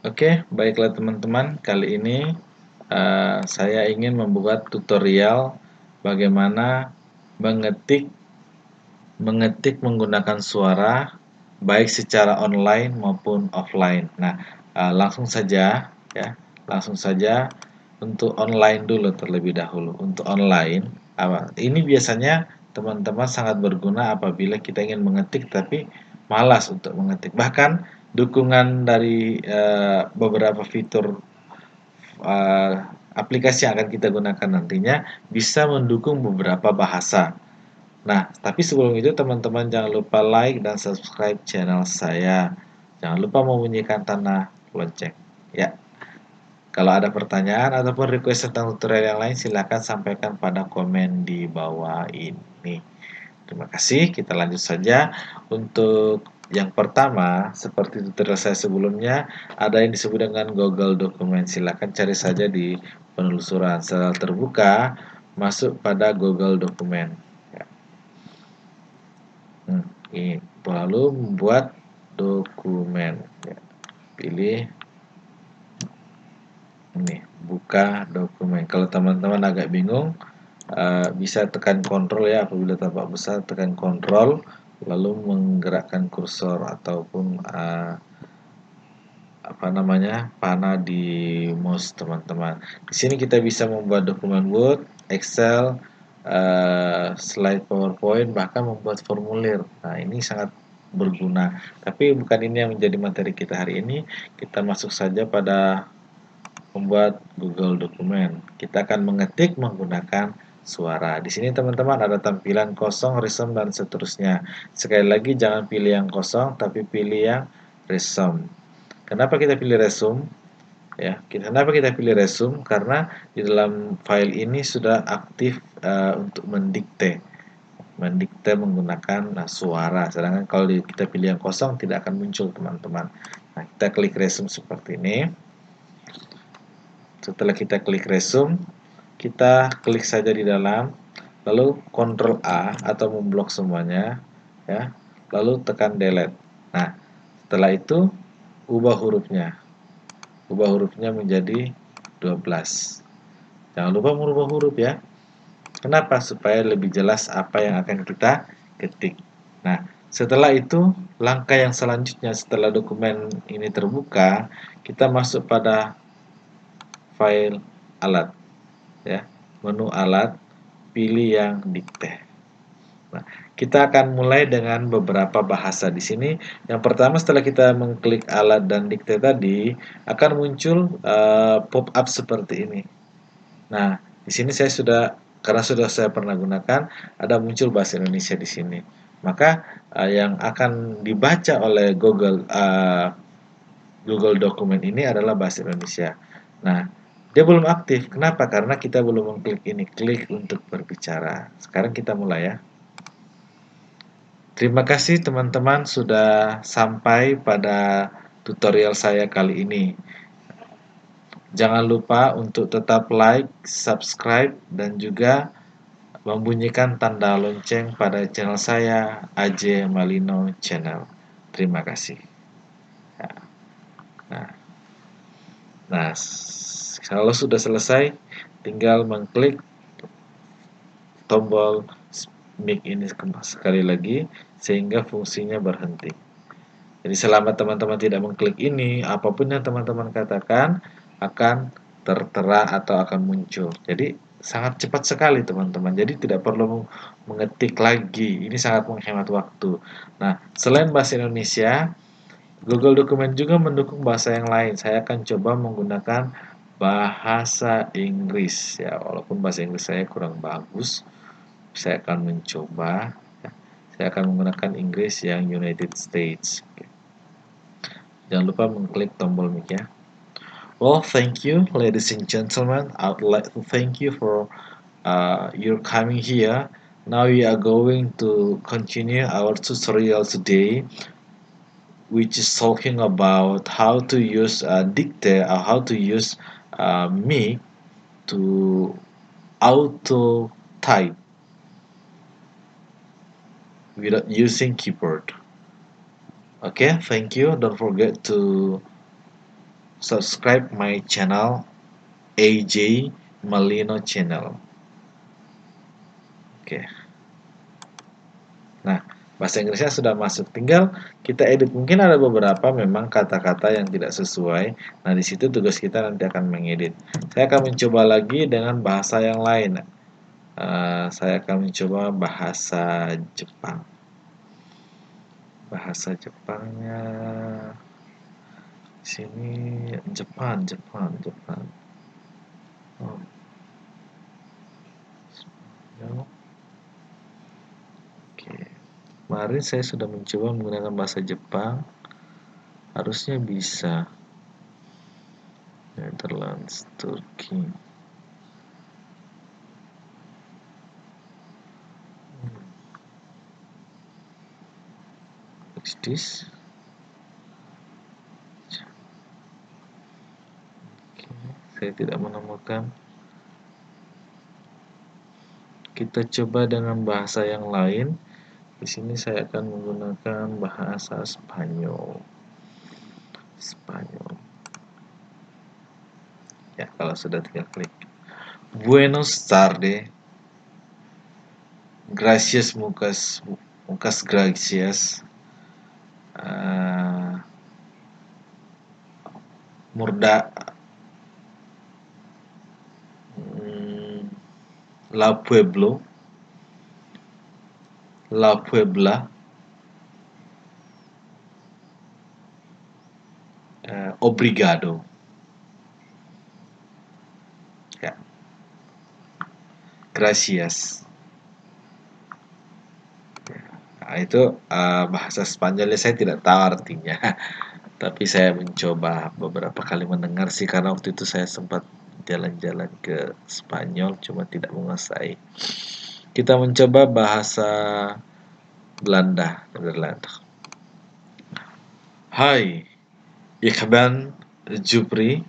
Oke, baiklah teman-teman. Kali ini saya ingin membuat tutorial bagaimana mengetik mengetik menggunakan suara baik secara online maupun offline. Nah, langsung saja ya, langsung saja untuk online dulu terlebih dahulu. Untuk online, ini biasanya teman-teman sangat berguna apabila kita ingin mengetik tapi malas untuk mengetik. Bahkan dukungan dari beberapa fitur uh, aplikasi yang akan kita gunakan nantinya bisa mendukung beberapa bahasa. Nah, tapi sebelum itu teman-teman jangan lupa like dan subscribe channel saya. Jangan lupa membunyikan tanda lonceng. Ya, kalau ada pertanyaan ataupun request tentang tutorial yang lain silahkan sampaikan pada komen di bawah ini. Terima kasih, kita lanjut saja. Untuk yang pertama, seperti tutorial saya sebelumnya, ada yang disebut dengan Google Dokumen. Silahkan cari saja di penelusuran. Setelah terbuka, masuk pada Google Dokumen. Ya. Ini. Lalu membuat dokumen. Ya. Pilih ini, buka dokumen. Kalau teman-teman agak bingung, bisa tekan kontrol ya, apabila tampak besar tekan kontrol lalu menggerakkan kursor ataupun apa namanya panah di mouse teman-teman. Di sini kita bisa membuat dokumen Word, Excel, slide PowerPoint, bahkan membuat formulir. Nah, ini sangat berguna. Tapi bukan ini yang menjadi materi kita hari ini. Kita masuk saja pada membuat Google Dokumen. Kita akan mengetik menggunakan suara. Di sini teman-teman ada tampilan kosong, resume dan seterusnya. Sekali lagi jangan pilih yang kosong tapi pilih yang resume. Kenapa kita pilih resume? Ya, kenapa kita pilih resume? Karena di dalam file ini sudah aktif untuk mendikte menggunakan suara. Sedangkan kalau kita pilih yang kosong tidak akan muncul teman-teman. Nah, kita klik resume seperti ini. Setelah kita klik resume, kita klik saja di dalam, lalu Ctrl A atau memblok semuanya, ya. Lalu tekan delete. Nah, setelah itu ubah hurufnya. Ubah hurufnya menjadi 12. Jangan lupa merubah huruf ya. Kenapa? Supaya lebih jelas apa yang akan kita ketik. Nah, setelah itu langkah yang selanjutnya setelah dokumen ini terbuka, kita masuk pada file alat ya. Menu alat, pilih yang dikte. Nah, kita akan mulai dengan beberapa bahasa di sini. Yang pertama setelah kita mengklik alat dan dikte tadi akan muncul pop-up seperti ini. Nah, di sini saya sudah karena sudah saya pernah gunakan ada muncul bahasa Indonesia di sini. Maka yang akan dibaca oleh Google Dokumen ini adalah bahasa Indonesia. Nah, dia belum aktif. Kenapa? Karena kita belum mengklik ini, klik untuk berbicara. Sekarang kita mulai ya. Terima kasih teman-teman sudah sampai pada tutorial saya kali ini. Jangan lupa untuk tetap like, subscribe, dan juga membunyikan tanda lonceng pada channel saya, AJ Malino Channel. Terima kasih. Nah, nah, kalau sudah selesai, tinggal mengklik tombol mic ini sekali lagi sehingga fungsinya berhenti. Jadi selama teman-teman tidak mengklik ini, apapun yang teman-teman katakan akan tertera atau akan muncul. Jadi sangat cepat sekali teman-teman. Jadi tidak perlu mengetik lagi. Ini sangat menghemat waktu. Nah, selain bahasa Indonesia, Google Dokumen juga mendukung bahasa yang lain. Saya akan coba menggunakan bahasa Inggris ya, walaupun bahasa Inggris saya kurang bagus. Saya akan mencoba. Saya akan menggunakan Inggris yang United States. Jangan lupa mengklik tombol mic ya. Well, thank you, ladies and gentlemen. I would like to thank you for your coming here. Now we are going to continue our tutorial today, which is talking about how to use dictate or how to use mic to auto type without using keyboard. Okay, thank you. Don't forget to subscribe my channel AJ Malino Channel. Oke. Nah, bahasa Inggrisnya sudah masuk, tinggal kita edit. Mungkin ada beberapa memang kata-kata yang tidak sesuai. Nah, di situ tugas kita nanti akan mengedit. Saya akan mencoba lagi dengan bahasa yang lain. Saya akan mencoba bahasa Jepang. Bahasa Jepangnya sini Jepang. Oh, Spanyol. Oke. Kemarin saya sudah mencoba menggunakan bahasa Jepang. Harusnya bisa. Netherlands, Turki. What's this? Oke, saya tidak menemukan. Kita coba dengan bahasa yang lain. Di sini saya akan menggunakan bahasa Spanyol. Ya, kalau sudah tinggal klik. Buenos tardes. Gracias, muchas gracias. Murda. La Pueblo. La Puebla. Obrigado. Ya. Gracias. Nah, itu bahasa Spanyolnya saya tidak tahu artinya. Tapi saya mencoba beberapa kali mendengar sih, karena waktu itu saya sempat jalan-jalan ke Spanyol cuma tidak menguasai. Kita mencoba bahasa Belanda, Nederland. Hai, ik ben Jupri.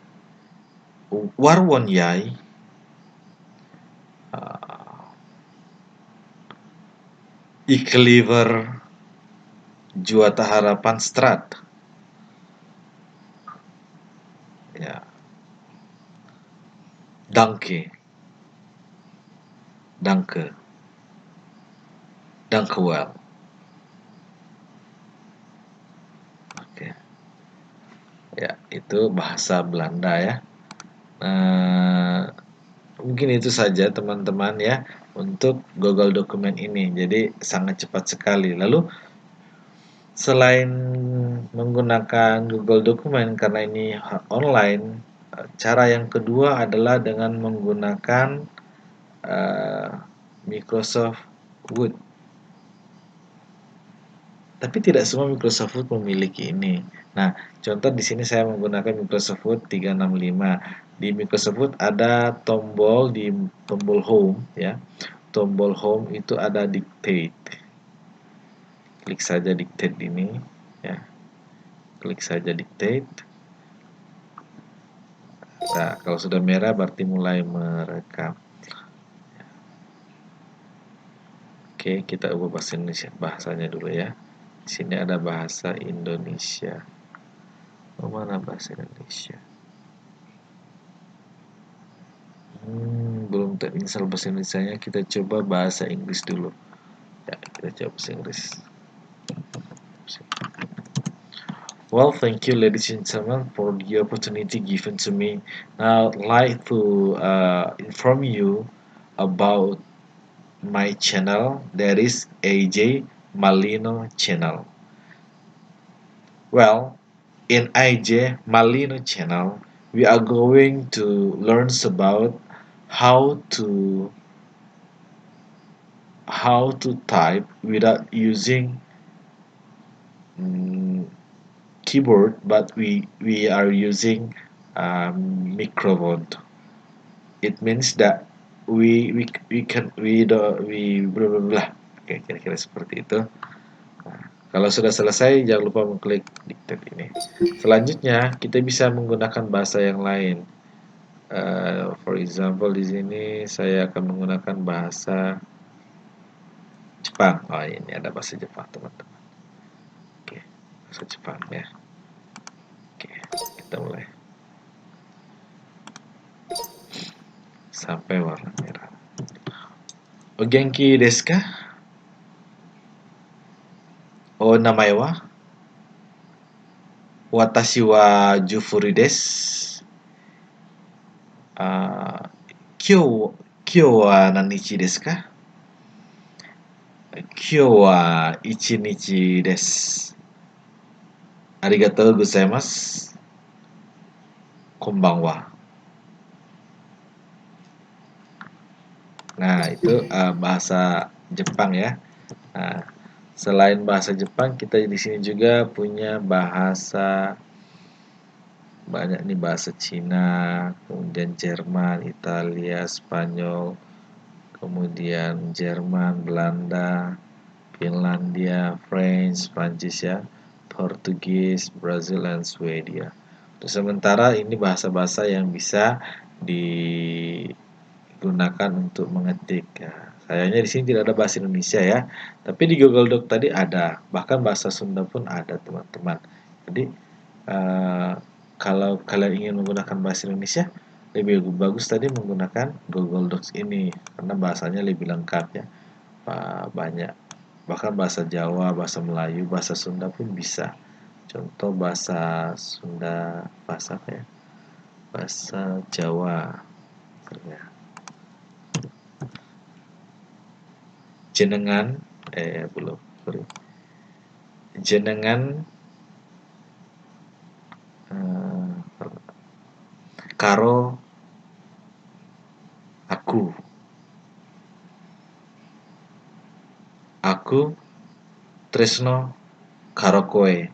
Waar woon jij? Ik liever Juwata Harapan Straat. Ya. Danke. Danke. Dank u wel. Oke. Ya, itu bahasa Belanda ya. Mungkin itu saja teman-teman ya untuk Google Dokumen ini. Jadi sangat cepat sekali. Lalu selain menggunakan Google Dokumen karena ini online, cara yang kedua adalah dengan menggunakan Microsoft Word. Tapi tidak semua Microsoft Word memiliki ini. Nah, contoh di sini saya menggunakan Microsoft Word 365. Di Microsoft Word ada tombol di tombol Home ya. Tombol Home itu ada Dictate. Klik saja Dictate ini ya. Klik saja Dictate. Nah, kalau sudah merah berarti mulai merekam. Oke, kita ubah bahasa Indonesia, bahasanya dulu ya. Di sini ada bahasa Indonesia. Mana bahasa Indonesia? Belum terinstall bahasa Indonesianya. Kita coba bahasa Inggris dulu. Ya, kita coba bahasa Inggris. Well, thank you, ladies and gentlemen, for the opportunity given to me. Now, I'd like to inform you about my channel. That is AJ Malino channel. Well, in AJ Malino channel, we are going to learn about how to type without using keyboard, but we are using microphone. It means that we can we do we blah blah blah. Oke, kira-kira seperti itu. Nah, kalau sudah selesai jangan lupa mengklik dictate ini. Selanjutnya kita bisa menggunakan bahasa yang lain. For example di sini saya akan menggunakan bahasa Jepang. Oh, ini ada bahasa Jepang teman-teman. Oke, bahasa Jepang ya. Oke, kita mulai. sampai warna merah. O genki desu ka? O namae wa? Watashi wa Jufuri desu. Kyou wa nanichi desu ka? Kyou wa ichinichi desu. Arigatou gozaimasu. Konbanwa. Nah, itu bahasa Jepang ya. Nah, selain bahasa Jepang, kita di sini juga punya bahasa banyak nih, bahasa Cina, kemudian Jerman, Italia, Spanyol, kemudian Jerman, Belanda, Finlandia, French, Prancis ya, Portugis, Brazil, dan Swedia. Terus sementara ini bahasa-bahasa yang bisa digunakan untuk mengetik. Ya, sayangnya di sini tidak ada bahasa Indonesia ya, tapi di Google Doc tadi ada, bahkan bahasa Sunda pun ada teman-teman. Jadi kalau kalian ingin menggunakan bahasa Indonesia, lebih bagus tadi menggunakan Google Docs ini karena bahasanya lebih lengkap ya, banyak, bahkan bahasa Jawa, bahasa Melayu, bahasa Sunda pun bisa. Contoh bahasa Sunda, bahasa apa ya? Bahasa Jawa. Ya. Jenengan, belum, sorry. Jenengan karo aku. Aku tresno karo koe.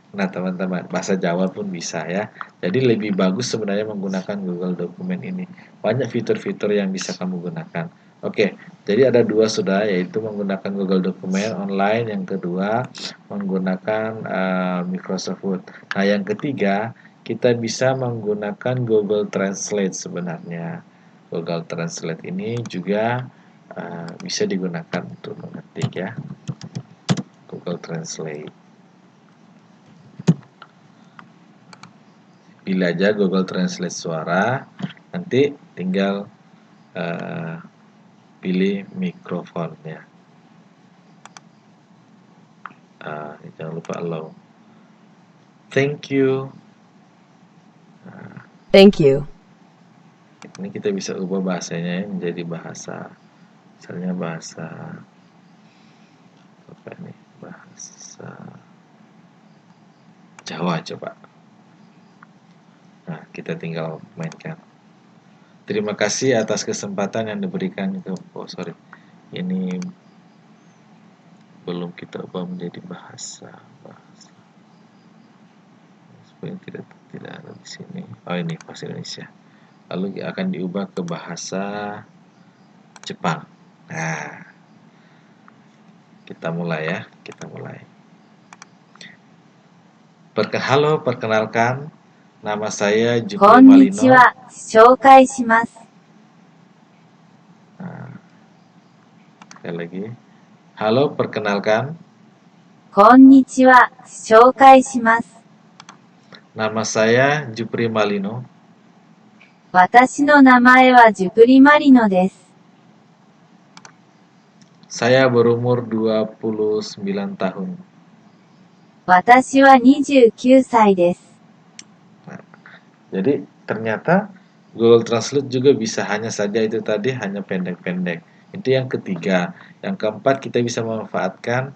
Nah, teman-teman, bahasa Jawa pun bisa ya. Jadi lebih bagus sebenarnya menggunakan Google Dokumen ini. Banyak fitur-fitur yang bisa kamu gunakan. Oke, jadi ada dua sudah, yaitu menggunakan Google Dokumen online, yang kedua menggunakan Microsoft Word. Nah, yang ketiga, kita bisa menggunakan Google Translate sebenarnya. Google Translate ini juga bisa digunakan untuk mengetik ya. Google Translate. Pilih aja Google Translate suara, nanti tinggal pilih mikrofonnya. Jangan lupa allow. Thank you. Thank you. Ini kita bisa ubah bahasanya menjadi bahasa, misalnya bahasa apa ini? Bahasa Jawa coba. Nah, kita tinggal mainkan. Terima kasih atas kesempatan yang diberikan itu. Oh, sorry. Ini belum kita ubah menjadi bahasa. Supaya tidak ada di sini. Oh, ini bahasa Indonesia. Lalu akan diubah ke bahasa Jepang. Nah, kita mulai ya. Kita mulai. Halo, perkenalkan. Nama saya Jupri Malino. Konnichiwa, shoukai shimasu. Sekali lagi. Halo, perkenalkan. Konnichiwa, shoukai shimasu. Nama saya Jupri Malino. Watashi no namae wa Jupri Marino desu. Saya berumur 29 tahun. Watashi wa 29 sai desu. Jadi ternyata Google Translate juga bisa, hanya saja itu tadi hanya pendek-pendek. Itu yang ketiga. Yang keempat, kita bisa memanfaatkan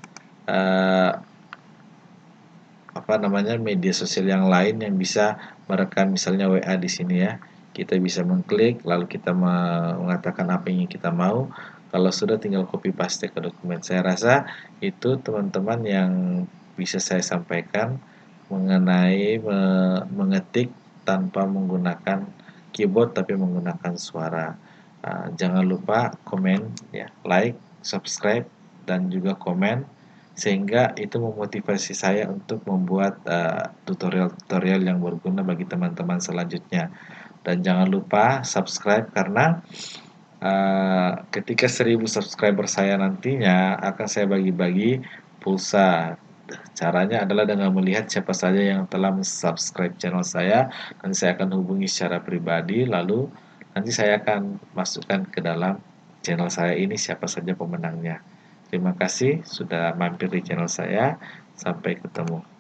media sosial yang lain yang bisa merekam, misalnya WA di sini ya. Kita bisa mengklik, lalu kita mengatakan apa yang kita mau. Kalau sudah, tinggal copy paste ke dokumen. Saya rasa itu teman-teman yang bisa saya sampaikan mengenai mengetik tanpa menggunakan keyboard tapi menggunakan suara. Jangan lupa komen ya, like, subscribe, dan juga komen, sehingga itu memotivasi saya untuk membuat tutorial-tutorial yang berguna bagi teman-teman selanjutnya. Dan jangan lupa subscribe, karena ketika 1000 subscriber saya nantinya akan saya bagi-bagi pulsa Caranya adalah dengan melihat siapa saja yang telah subscribe channel saya. Nanti saya akan hubungi secara pribadi, lalu nanti saya akan masukkan ke dalam channel saya ini siapa saja pemenangnya. Terima kasih sudah mampir di channel saya. Sampai ketemu.